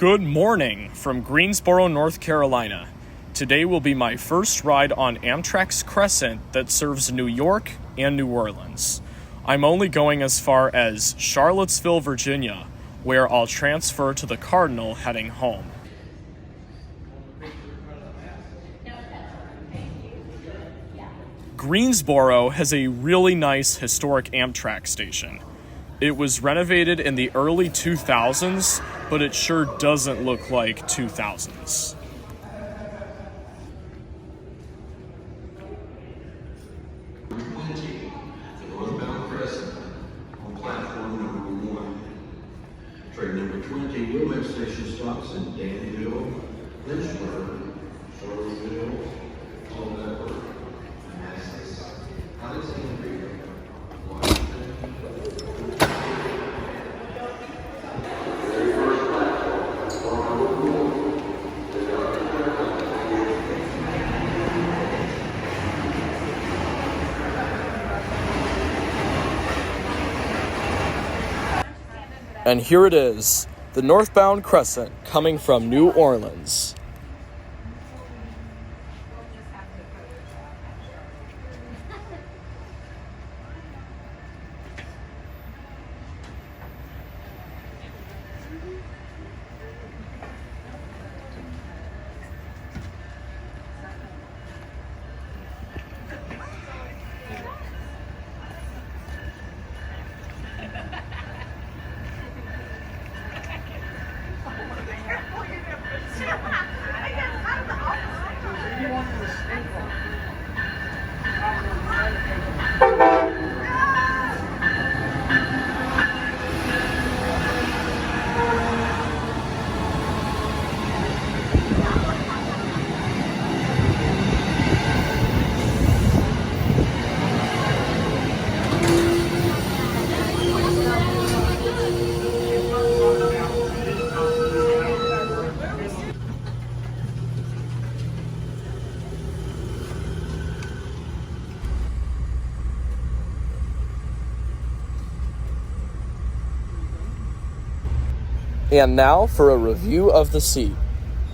Good morning from Greensboro, North Carolina. Today will be my first ride on Amtrak's Crescent that serves New York and New Orleans. I'm only going as far as Charlottesville, Virginia, where I'll transfer to the Cardinal heading home. Greensboro has a really nice historic Amtrak station. It was renovated in the early 2000s, but it sure doesn't look like 2000s. The northbound Crescent on platform number 1. Train number 20 will make station stops in Danville, Lynchburg, Charlottesville, Caldwell, Manassas, Alexandria, Washington. And here it is, the northbound Crescent coming from New Orleans. And now for a review of the seat.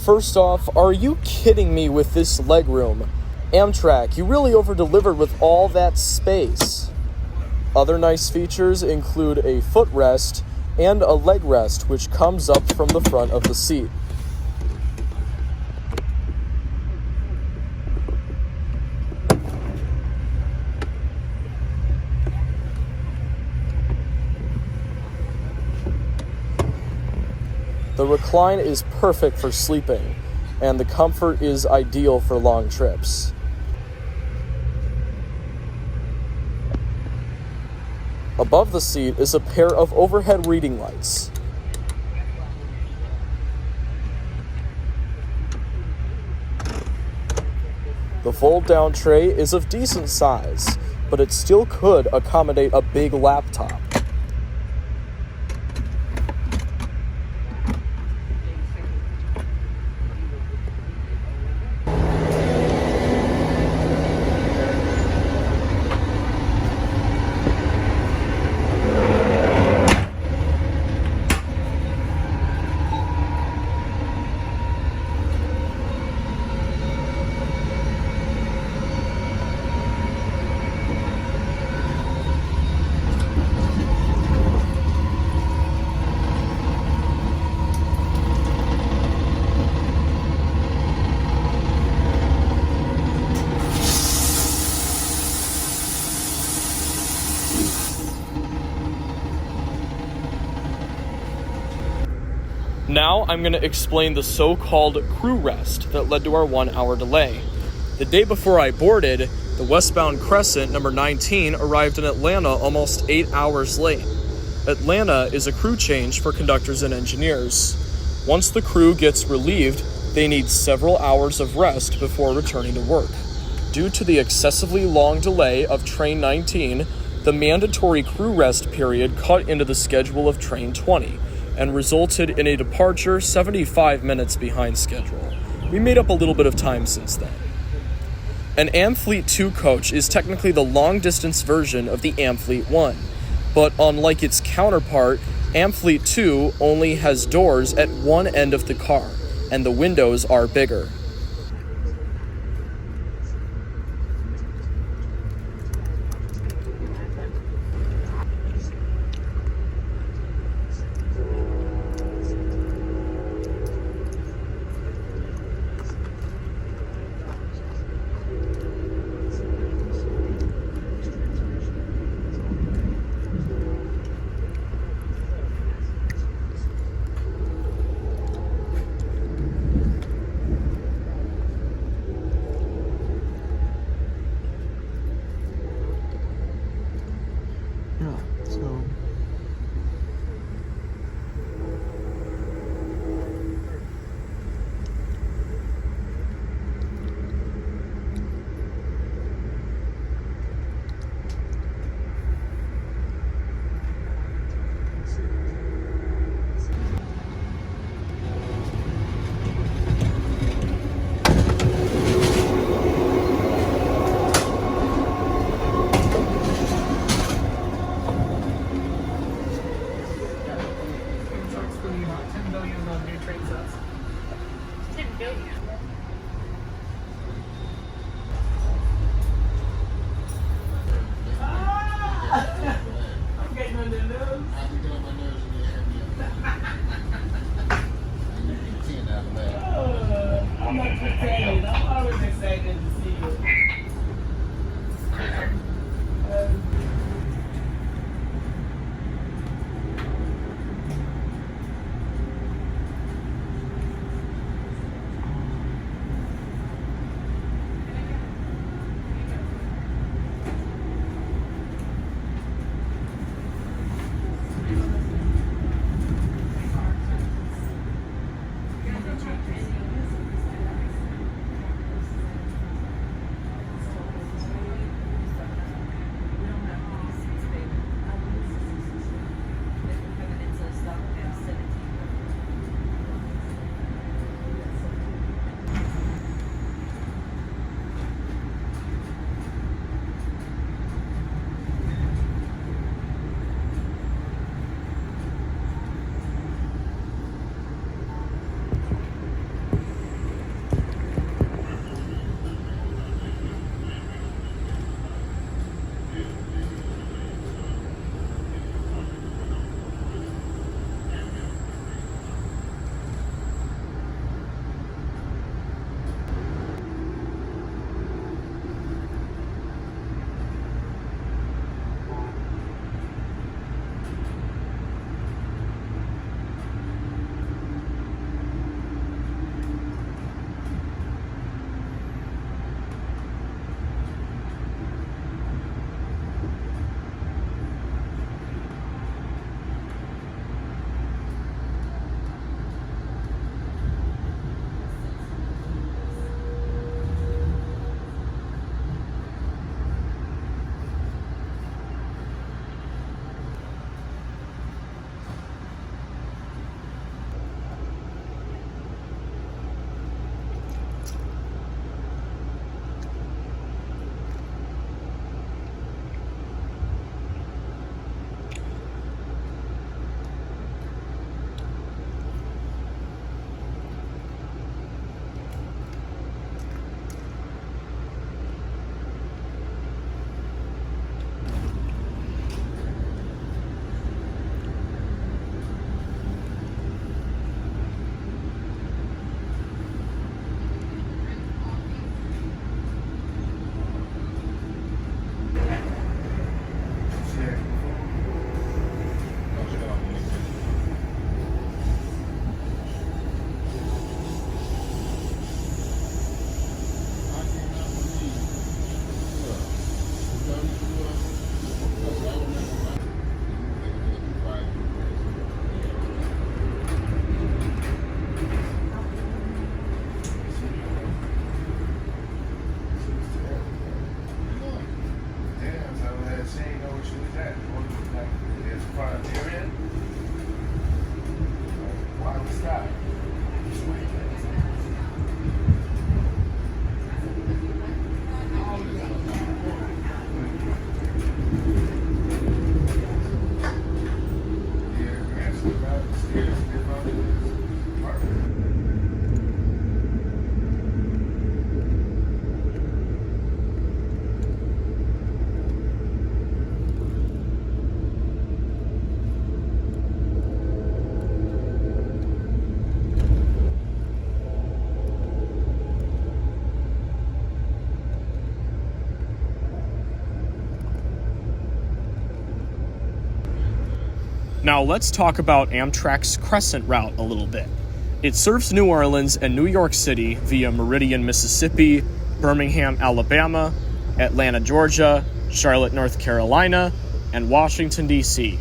First off, are you kidding me with this legroom? Amtrak, you really over-delivered with all that space. Other nice features include a footrest and a leg rest, which comes up from the front of the seat. The recline is perfect for sleeping, and the comfort is ideal for long trips. Above the seat is a pair of overhead reading lights. The fold-down tray is of decent size, but it still could accommodate a big laptop. Now I'm going to explain the so-called crew rest that led to our 1-hour delay. The day before I boarded, the westbound Crescent number 19 arrived in Atlanta almost 8 hours late. Atlanta is a crew change for conductors and engineers. Once the crew gets relieved, they need several hours of rest before returning to work. Due to the excessively long delay of Train 19, the mandatory crew rest period cut into the schedule of Train 20, and resulted in a departure 75 minutes behind schedule. We made up a little bit of time since then. An Amfleet 2 coach is technically the long-distance version of the Amfleet 1, but unlike its counterpart, Amfleet 2 only has doors at one end of the car, and the windows are bigger. Now let's talk about Amtrak's Crescent route a little bit. It serves New Orleans and New York City via Meridian, Mississippi, Birmingham, Alabama, Atlanta, Georgia, Charlotte, North Carolina, and Washington, D.C.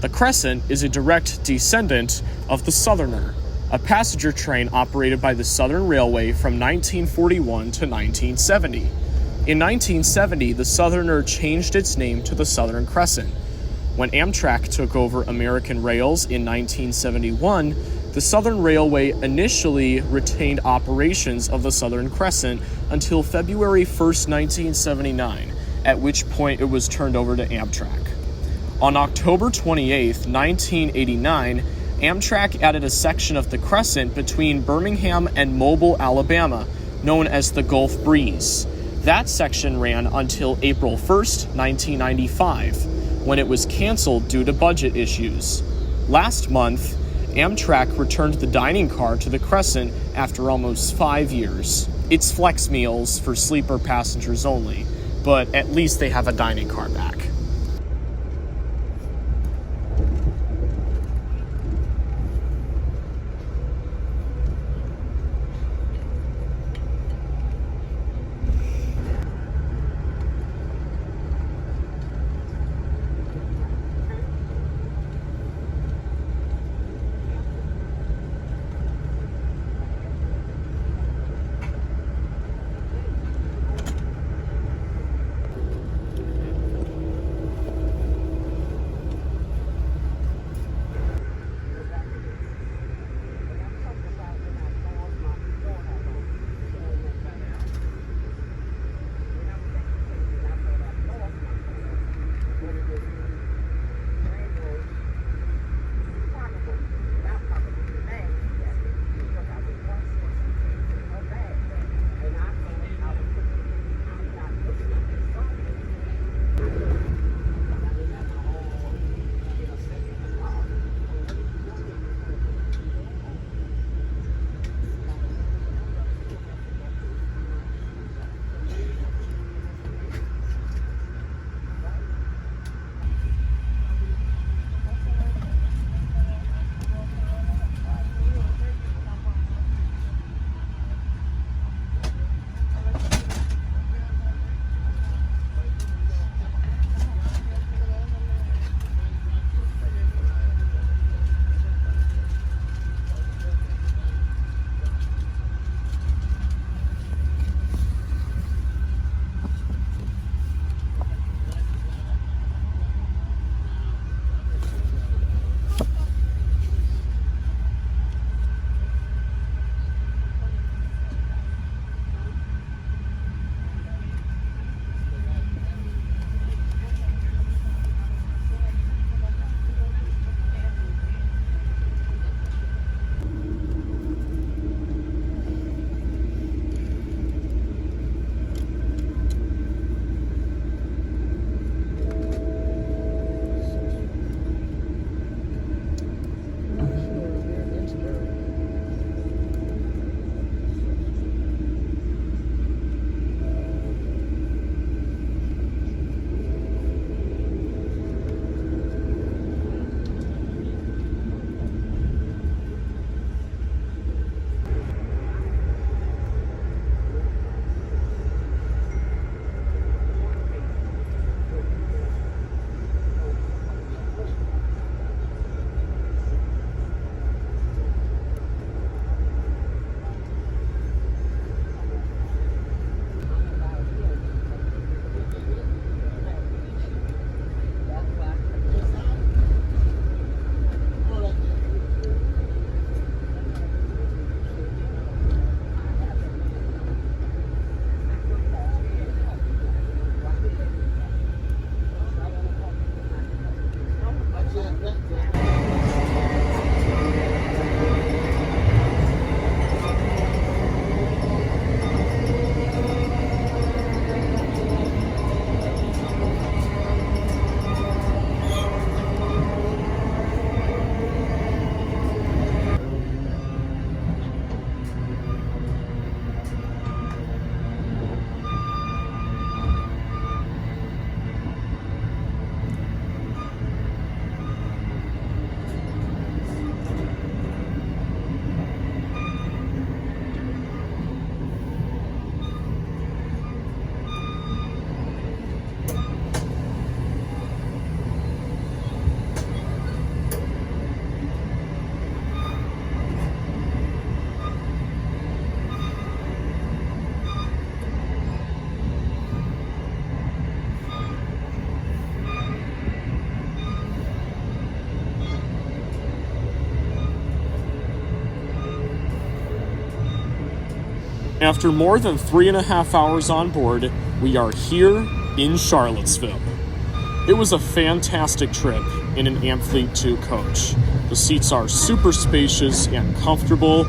The Crescent is a direct descendant of the Southerner, a passenger train operated by the Southern Railway from 1941 to 1970. In 1970, the Southerner changed its name to the Southern Crescent. When Amtrak took over American Rails in 1971, the Southern Railway initially retained operations of the Southern Crescent until February 1st, 1979, at which point it was turned over to Amtrak. On October 28th, 1989, Amtrak added a section of the Crescent between Birmingham and Mobile, Alabama, known as the Gulf Breeze. That section ran until April 1st, 1995, when it was canceled due to budget issues. Last month, Amtrak returned the dining car to the Crescent after almost 5 years. It's flex meals for sleeper passengers only, but at least they have a dining car back. After more than 3.5 hours on board, we are here in Charlottesville. It was a fantastic trip in an Amfleet 2 coach. The seats are super spacious and comfortable,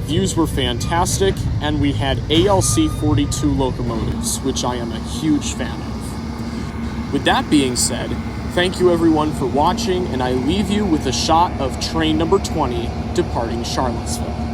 views were fantastic, and we had ALC 42 locomotives, which I am a huge fan of. With that being said, thank you everyone for watching, and I leave you with a shot of train number 20 departing Charlottesville.